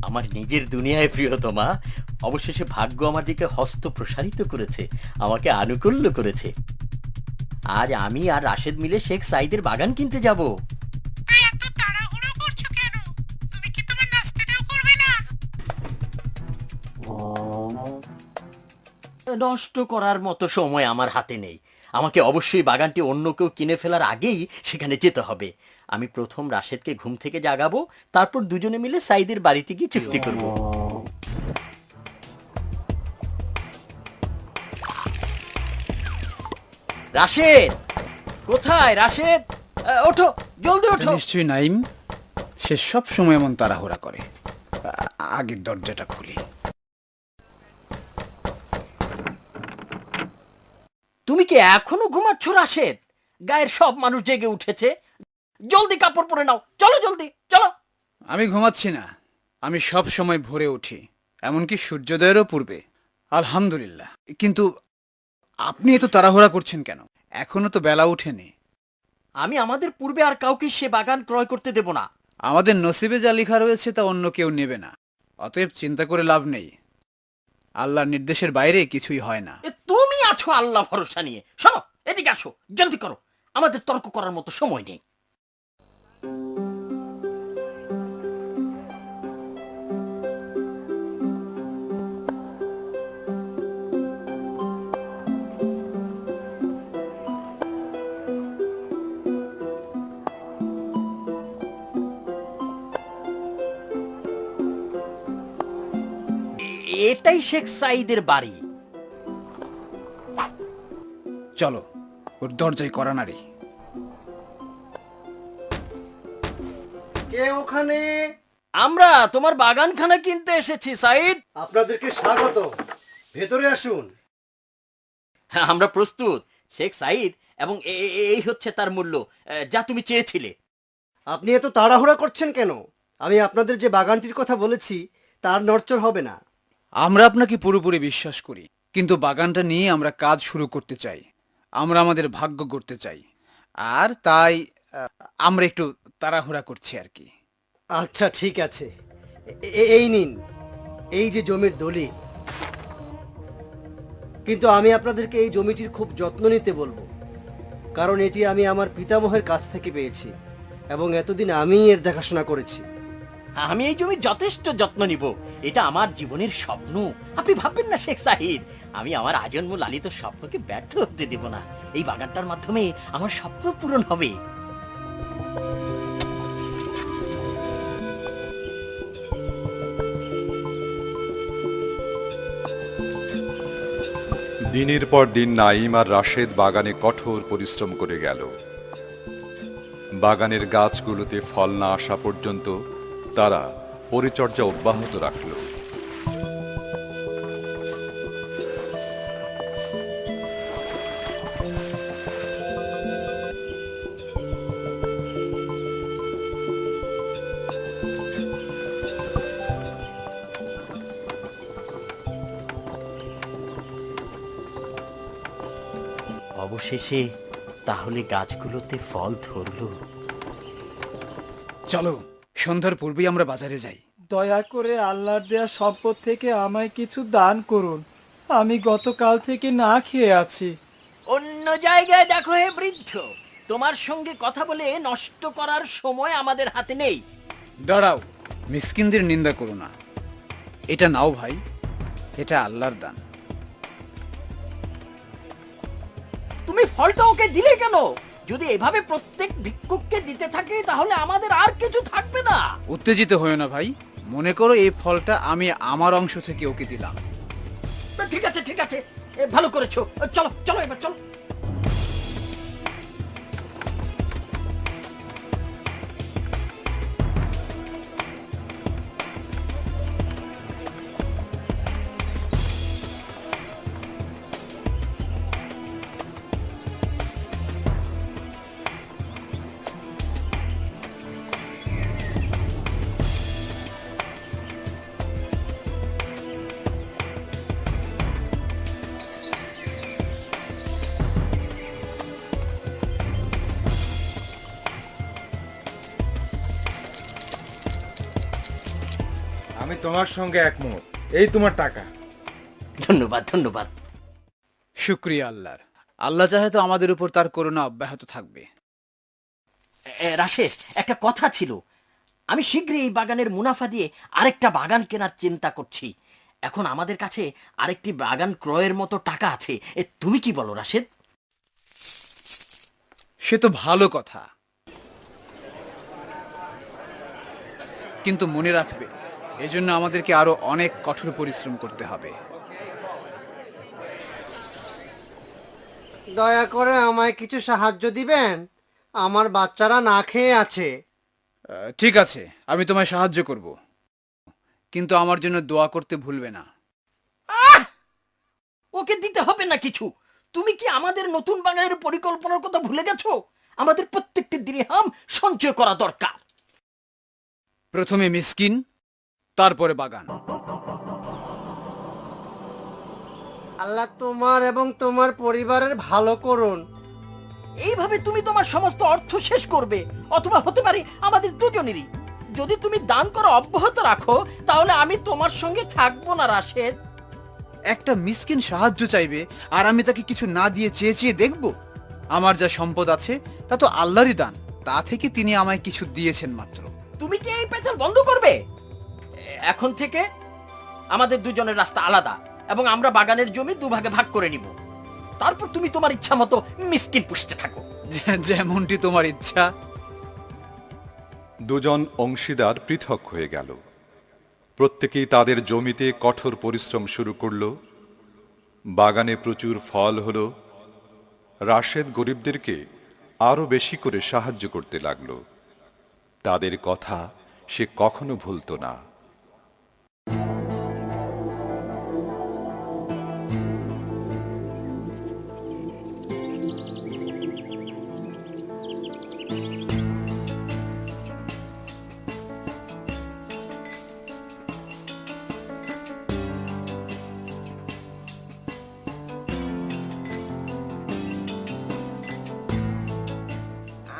আমার নিজের দুনিয়ায় প্রিয়তমা, অবশেষে ভাগ্য আমার দিকে হস্ত প্রসারিত করেছে, আমাকে আনুকূল্য করেছে। আজ আমি আর রাশেদ মিলে শেখ সাইদের বাগান কিনতে যাব। তাই এত তাড়াহুড়ো করছো কেন? তুমি কি তোমার নাস্তাটাও করবে না? নষ্ট করার মতো সময় আমার হাতে নেই। আমাকে অবশ্যই বাগানটি অন্য কেউ কিনে ফেলার আগেই সেখানে যেতে হবে। আমি প্রথম রাশেদকে ঘুম থেকে জাগাবো, তারপর দুজনে মিলে সাইদের বাড়িতে গিয়ে চুক্তি করব। রাশেদ, কোথায় রাশেদ? ওঠো, জলদি ওঠো। নিশ্চয়ই নাইম, সে সব সময় এমন তাড়াহুড়া করে। আগের দরজাটা খুলি। তুমি কি এখনো ঘুমাচ্ছ রাশেদ? গায়ের সব মানুষ জেগে উঠেছে। জলদি কাপড় পরে নাও, চলো জলদি, চলো। আমি ঘুমাচ্ছি না, আমি সব সময় ভোরে উঠি, এমনকি সূর্যোদয়েরও পূর্বে। আলহামদুলিল্লাহ। কিন্তু আপনি এত তাড়াহুড়া করছেন কেন? এখনো তো বেলা ওঠেনি। আমি আমাদের পূর্বে আর কাউকে সে বাগান ক্রয় করতে দেব না। আমাদের নসিবে যা লেখা রয়েছে তা অন্য কেউ নেবে না, অতএব চিন্তা করে লাভ নেই। আল্লাহর নির্দেশের বাইরে কিছুই হয় না। তুমি আছো আল্লাহ ভরসা নিয়ে। শোনো, এদিকে আসো, জলদি করো, আমাদের তর্ক করার মতো সময় নেই। এটাই শেখ সাইদের বাড়ি। চলো, ওর দরজায় করা নাড়ি। কে ওখানে? আমরা তোমার বাগানখানা কিনতে এসেছি সাইদ। আপনাদেরকে স্বাগত, ভেতরে আসুন। হ্যাঁ, আমরা প্রস্তুত শেখ সাইদ, এবং এই হচ্ছে তার মূল্য, যা তুমি চেয়েছিলে। আপনি এত তাড়াহুড়া করছেন কেন? আমি আপনাদের যে বাগানটির কথা বলেছি তার নড়চড় হবে না। আমরা আপনাকে পুরোপুরি বিশ্বাস করি, কিন্তু বাগানটা নিয়ে আমরা কাজ শুরু করতে চাই। আমরা আমাদের ভাগ্য গড়তে চাই, আর তাই আমরা একটু তাড়াহুড়া করছি আর কি। আচ্ছা ঠিক আছে, এই নিন, এই যে জমির দলিল। কিন্তু আমি আপনাদেরকে এই জমিটির খুব যত্ন নিতে বলবো, কারণ এটি আমি আমার পিতামহের কাছ থেকে পেয়েছি এবং এতদিন আমিই এর দেখাশোনা করেছি। আমি এই জমির যথেষ্ট যত্ন নিব, এটা আমার জীবনের স্বপ্ন। আপনি ভাববেন না শেখ সাহিদ, আমি আমার আজন্ম লালিত স্বপ্নকে ব্যর্থ হতে দেব না। এই বাগানটার মাধ্যমে আমার স্বপ্ন পূরণ হবে। দিনের পর দিন নাইম আর রাশেদ বাগানে কঠোর পরিশ্রম করে গেল। বাগানের গাছগুলোতে ফল না আসা পর্যন্ত তারা পরিচর্যা অব্যাহত রাখল। অবশেষে তাহলে গাছগুলোতে ফল ধরলো। চলো, সন্ধ্যার পূর্বেই আমরা বাজারে যাই। দয়া করে আল্লাহর দেয়া সম্পদ থেকে আমায় কিছু দান করুন। আমি গতকাল থেকে না খেয়ে আছি। অন্য জায়গায় দেখো হে বৃদ্ধ, তোমার সঙ্গে কথা বলে নষ্ট করার সময় আমাদের হাতে নেই। দাঁড়াও, মিসকিনদের নিন্দা করো না। এটা নাও ভাই, এটা আল্লাহর দান। তুমি ফলটা ওকে দিলে কেন? যদি এভাবে প্রত্যেক ভিক্ষুককে দিতে থাকে তাহলে আমাদের আর কিছু থাকবে না। উত্তেজিত হয়েও না ভাই, মনে করো এই ফলটা আমি আমার অংশ থেকে ওকে দিলাম। ঠিক আছে ঠিক আছে, ভালো করেছো। চলো চলো, এবার চলো। আমি তোমার সঙ্গে একমত। এই তোমার টাকা। ধন্যবাদ ধন্যবাদ। শুক্রিয়া আল্লাহর। আল্লাহ চাহে তো আমাদের উপর তার করুণা অব্যাহত থাকবে। রাশেদ, একটা কথা ছিল। আমি শীঘ্রই এই বাগানের মুনাফা দিয়ে আরেকটা বাগান কেনার চিন্তা করছি। এখন আমাদের কাছে আরেকটি বাগান ক্রয়ের মতো টাকা আছে। তুমি কি বলো রাশেদ? সে তো ভালো কথা, কিন্তু মনে রাখবে এজন্য আমাদেরকে আরো অনেক কঠোর পরিশ্রম করতে হবে। দয়া করে আমায় কিছু সাহায্য দিবেন, আমার বাচ্চারা না খেয়ে আছে। ঠিক আছে, আমি তোমায় সাহায্য করব, কিন্তু আমার জন্য দোয়া করতে ভুলবে না। ওকে দিতে হবে না কিছু। তুমি কি আমাদের নতুন বাগানের পরিকল্পনার কথা ভুলে গেছো? আমাদের প্রত্যেকটি দিরহাম সঞ্চয় করা দরকার। প্রথমে মিসকিন, তারপরে বাগান। আল্লাহ তোমার এবং তোমার পরিবারের ভালো করুন। এইভাবে তুমি তোমার সমস্ত অর্থ শেষ করবে, অথবা হতে পারে আমাদের দুজনেরই। যদি তুমি দান করা অব্যাহত রাখো, তাহলে আমি তোমার সঙ্গে থাকবো না রাশেদ। একটা মিসকিন সাহায্য চাইবে আর আমি তাকে কিছু না দিয়ে চেয়ে চেয়ে দেখব? আমার যা সম্পদ আছে তা তো আল্লাহরই দান, তা থেকে তিনি আমায় কিছু দিয়েছেন মাত্র। তুমি কি এই পেঁচাল বন্ধ করবে? এখন থেকে আমাদের দুজনের রাস্তা আলাদা, এবং আমরা বাগানের জমি দুভাগে ভাগ করে নিব। তারপর তুমি তোমার ইচ্ছা মতো মিসকিন পুষতে থাকো। যেমনটি তোমার ইচ্ছা। দুজন অংশীদার পৃথক হয়ে গেল। প্রত্যেকেই তাদের জমিতে কঠোর পরিশ্রম শুরু করল। বাগানে প্রচুর ফল হলো। রাশেদ গরিবদেরকে আরো বেশি করে সাহায্য করতে লাগলো। তাদের কথা সে কখনো ভুলতো না।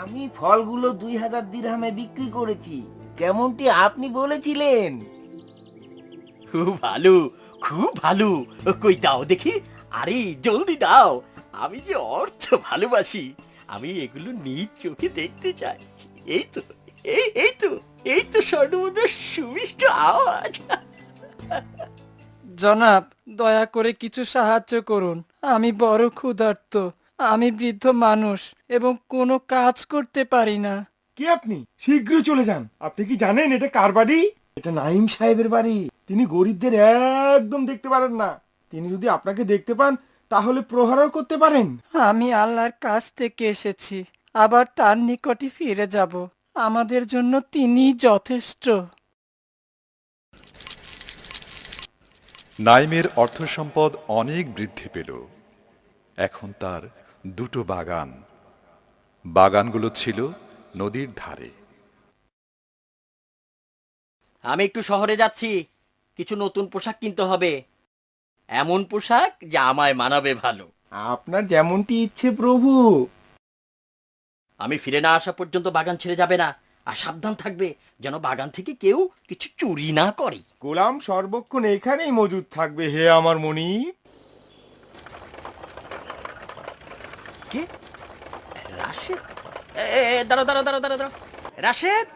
আমি ফলগুলো 2000 দিরহামে বিক্রি করেছি, যেমনটি আপনি বলেছিলেন। খুব ভালো, খুব ভালো। কই দাও দেখি। আরে জলদি দাও, আমি যে অর্থ ভালোবাসি। আমি এগুলো নিজ চোখে দেখতে চাই। এই তো, এই তো স্বর্ণমুদ্রার সুমিষ্ট আওয়াজ। জনাব, দয়া করে কিছু সাহায্য করুন। আমি বড় ক্ষুধার্ত। আমি বৃদ্ধ মানুষ এবং কোনো কাজ করতে পারি না। কে আপনি? শীঘ্রই চলে যান। আপনি কি জানেন এটা কার বাড়ি? এটা নাইম সাহেবের বাড়ি। তিনি গরিবদের একদম দেখতে পারেন না। তিনি যদি আপনাকে দেখতে পান তাহলে প্রহারও করতে পারেন। আমি আল্লাহর কাছ থেকে এসেছি, আবার তার নিকটই ফিরে যাব। আমাদের জন্য তিনিই যথেষ্ট। নাইমের অর্থ সম্পদ অনেক বৃদ্ধি পেল। এখন তার দুটো বাগান। বাগানগুলো ছিল নদীর ধারে। আমি একটু শহরে যাচ্ছি, কিছু নতুন পোশাক কিনতে হবে। এমন পোশাক যা আমায় মানাবে ভালো। আপনার যেমনটি ইচ্ছে প্রভু। আমি ফিরে না আসা পর্যন্ত বাগান ছেড়ে যাবে না, আর সাবধান থাকবে যেন বাগান থেকে কেউ কিছু চুরি না করে। গোলাম সর্বক্ষণ এখানেই মজুদ থাকবে, হে আমার মনি। কে? রাশেদ? দাঁড়াও। রাশেদ,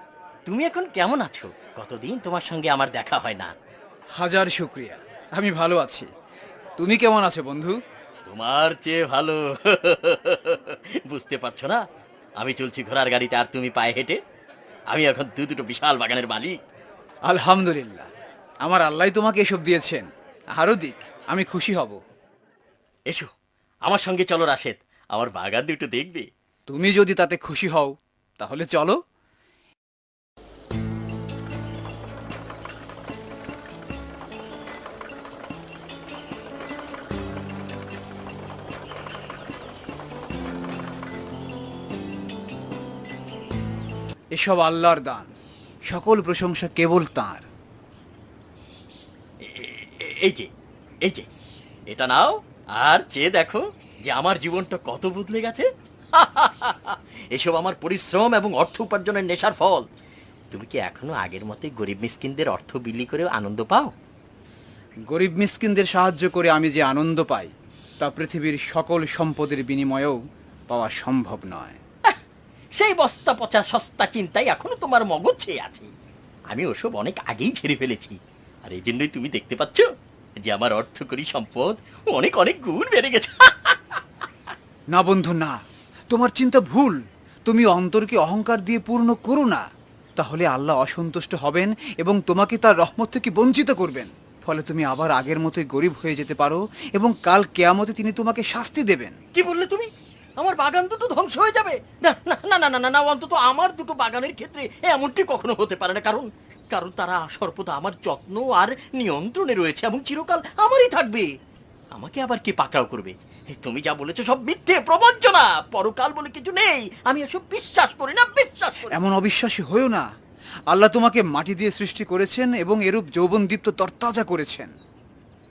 তুমি এখন কেমন আছো? কতদিন তোমার সঙ্গে আমার দেখা হয় না। হাজার শুক্রিয়া, আমি ভালো আছি। তুমি কেমন আছো বন্ধু? তোমার চেয়ে ভালো। বুঝতে পারছো না, আমি চলছি ঘোড়ার গাড়িতে আর তুমি পায়ে হেঁটে। আমি এখন দুটো বিশাল বাগানের মালিক। আলহামদুলিল্লাহ, আমার আল্লাহ তোমাকে এসব দিয়েছেন, আরো দিক, আমি খুশি হব। এসো আমার সঙ্গে চলো রাশেদ, আমার বাগান দুটো দেখবে। তুমি যদি তাতে খুশি হও তাহলে চলো। এসব আল্লাহর দান, সকল প্রশংসা কেবল তাঁর। এই যে এটা নাও, আর চেয়ে দেখো যে আমার জীবনটা কত বদলে গেছে। এসব আমার পরিশ্রম এবং অর্থ উপার্জনের নেশার ফল। তুমি কি এখনো আগের মতোই গরিব মিসকিনদের অর্থ বিলি করে আনন্দ পাও? গরিব মিসকিনদের সাহায্য করে আমি যে আনন্দ পাই তা পৃথিবীর সকল সম্পদের বিনিময়েও পাওয়া সম্ভব নয়। সেই বস্তা পচা সস্তা চিন্তাই এখনো তোমার মগজ ছেয়ে আছে। আমি ওসব অনেক আগেই ছেড়ে ফেলেছি। আর এই জন্যই তুমি দেখতে পাচ্ছ যে আমার অর্থকরী সম্পদ অনেক অনেক গুণ বেড়ে গেছে। না বন্ধু, না, তোমার চিন্তা ভুল। তুমি অন্তরকে অহংকার দিয়ে পূর্ণ করো না, তাহলে আল্লাহ অসন্তুষ্ট হবেন এবং তোমাকে তার রহমত থেকে বঞ্চিত করবেন। ফলে তুমি আবার আগের মতোই গরিব হয়ে যেতে পারো এবং কাল কেয়ামতে তিনি তোমাকে শাস্তি দেবেন। কি বললে তুমি? আমার বাগান দুটো ধ্বংস হয়ে যাবে? না না না না না না, অন্তত আমার দুটো বাগানের ক্ষেত্রে এমনটি কখনো হতে পারে না। কারণ কারণ তারা সর্বদা আমার যত্ন আর নিয়ন্ত্রণে রয়েছে এবং চিরকাল আমারই থাকবে। আমাকে আবার কে পাকড়াও করবে? তুমি যা বলেছো সব মিথ্যে প্রবঞ্চনা। পরকাল বলে কিছু নেই। আমি এসব বিশ্বাস করি না, বিশ্বাস করি না। এমন অবিশ্বাসী হয়েও না। আল্লাহ তোমাকে মাটি দিয়ে সৃষ্টি করেছেন এবং এরূপ যৌবনদীপ্ত তরতাজা করেছেন।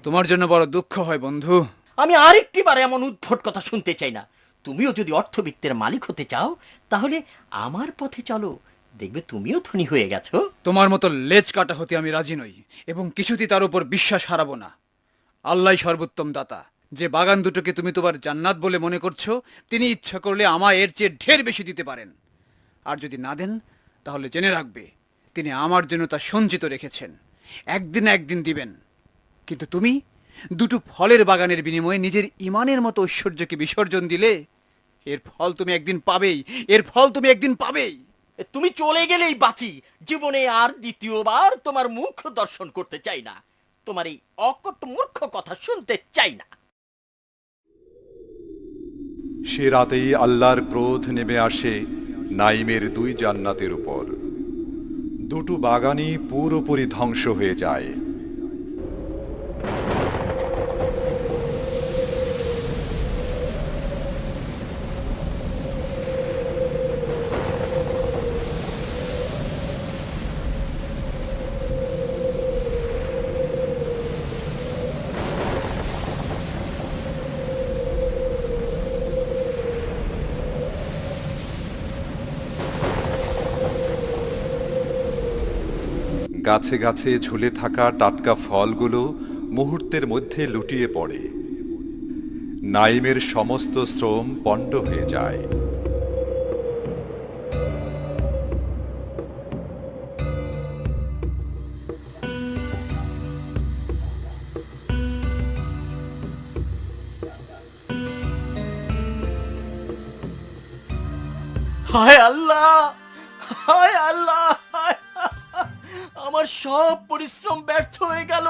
তোমার জন্য বড় দুঃখ হয় বন্ধু। আমি আরেকটি বার এমন উদ্ভট কথা শুনতে চাই না। তুমিও যদি অর্থবিত্তের মালিক হতে চাও তাহলে আমার পথে চলো, দেখবে তুমিও ধনী হয়ে গেছো। তোমার মতো লেজ কাটা হতে আমি রাজি নই এবং কিছুতেই তার উপর বিশ্বাস হারাবো না। আল্লাহই সর্বোত্তম দাতা। যে বাগান দুটোকে তুমি তোমার জান্নাত বলে মনে করছো, তিনি ইচ্ছা করলে আমায় এর চেয়ে ঢের বেশি দিতে পারেন। আর যদি না দেন তাহলে জেনে রাখবে তিনি আমার জন্য তা সঞ্চিত রেখেছেন। একদিন না একদিন দিবেন। কিন্তু তুমি দুটো ফলের বাগানের বিনিময়ে নিজের ইমানের মতো ঐশ্বর্যকে বিসর্জন দিলে এর ফল তুমি একদিন পাবেই, এর ফল তুমি একদিন পাবেই। তুমি চলে গেলেই বাঁচি। জীবনে আর দ্বিতীয়বার তোমার মুখ দর্শন করতে চাই না। তোমার এই অকট মূর্খ কথা শুনতে চাই না। সে রাতেই আল্লাহর ক্রোধ নেমে আসে নাইমের দুই জান্নাতের উপর। দুটো বাগানই পুরোপুরি ধ্বংস হয়ে যায়। গাছে গাছে ঝুলে থাকা টাটকা ফলগুলো মুহূর্তের মধ্যে লুটিয়ে পড়ে। নাইমের সমস্ত শ্রম পণ্ড হয়ে যায়। হায় আল্লাহ, হায় আল্লাহ, আমার সব পরিশ্রম ব্যর্থ হয়ে গেল।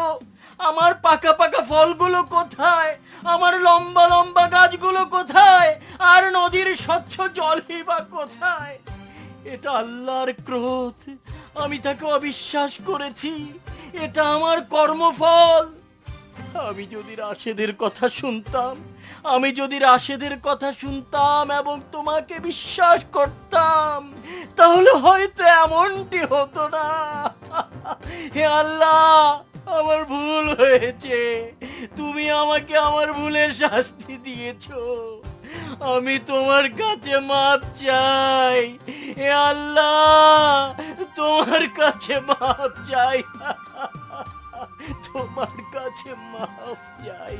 আমার পাকা পাকা ফলগুলো কোথায়? আমার লম্বা লম্বা গাছগুলো কোথায়? আর নদীর স্বচ্ছ জলই বা কোথায়? এটা আল্লাহর ক্রোধ। আমি তাকে অবিশ্বাস করেছি। এটা আমার কর্মফল। আমি যদি রাশেদের কথা শুনতাম, আমি যদি রাশেদের কথা শুনতাম এবং তোমাকে বিশ্বাস করতাম, তাহলে হয়তো এমনটি হতো না। হে আল্লাহ, আমার ভুল হয়েছে। তুমি আমাকে আমার ভুলের শাস্তি দিয়েছো। আমি তোমার কাছে মাপ চাই। হে আল্লাহ, তোমার কাছে মাপ চাই। তোমার কাছে মাফ চাই।